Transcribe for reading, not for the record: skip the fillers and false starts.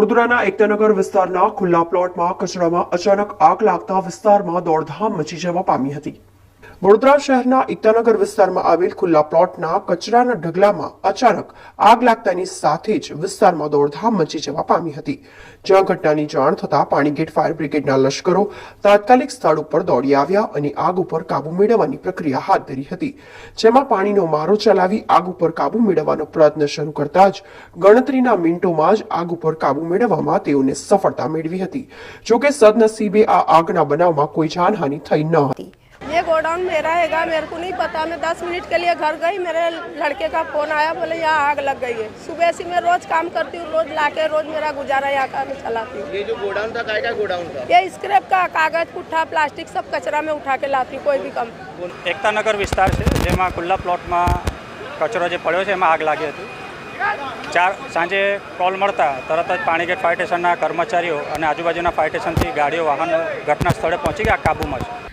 વડોદરાના એકતાનગર વિસ્તારના ખુલ્લા પ્લોટમાં કચરામાં અચાનક આગ લાગતા વિસ્તારમાં દોડધામ મચી જવા પામી હતી। વડોદરા શહેરના એકતાનગર વિસ્તારમાં આવેલ ખુલ્લા પ્લોટના કચરાના ઢગલામાં અચાનક આગ લાગતાની સાથે જ વિસ્તારમાં દોડધામ મચી જવા પામી હતી। જ્યાં ઘટનાની જાણ થતાં પાણીગેટ ફાયર બ્રિગેડના લશ્કરો તાત્કાલિક સ્થળ ઉપર દોડી આવ્યા અને આગ ઉપર કાબુ મેળવવાની પ્રક્રિયા હાથ ધરી હતી। જેમાં પાણીનો મારો ચલાવી આગ ઉપર કાબુ મેળવવાનો પ્રયત્ન શરૂ કરતા જ ગણતરીના મિનિટોમાં જ આગ ઉપર કાબુ મેળવવામાં તેઓને સફળતા મેળવી હતી। જોકે સદનસીબે આ આગના બનાવમાં કોઈ જાનહાનિ થઈ ન હતી। ये गोडाउन मेरा हैगा, मेरे को नहीं पता। मैं 10 मिनट के लिए घर गई, मेरे लड़के का फोन आया, बोले यहाँ आग लग गई है। सुबह से मैं रोज काम करती हूँ, रोज लाके रोज मेरा गुजारा यहाँ का मैं चलाती हूँ। ये जो गोडाउन था काय का गोडाउन था? ये स्क्रैप का कागज पुट्ठा प्लास्टिक सब कचरा में उठा के लाती हूँ, कोई भी कम। એકતાનગર વિસ્તાર છે જેમાં ખુલ્લા પ્લોટમાં કચરો જે પડ્યો છે એમાં આગ લાગી હતી। સાંજે કોલ મળતા તરત જ પાણીગેટ ફાયર સ્ટેશનના કર્મચારીઓ અને આજુબાજુના ફાયર સ્ટેશનથી ગાડીઓ વાહનો ઘટના સ્થળે પહોંચી ગયા, કાબૂમાં છે।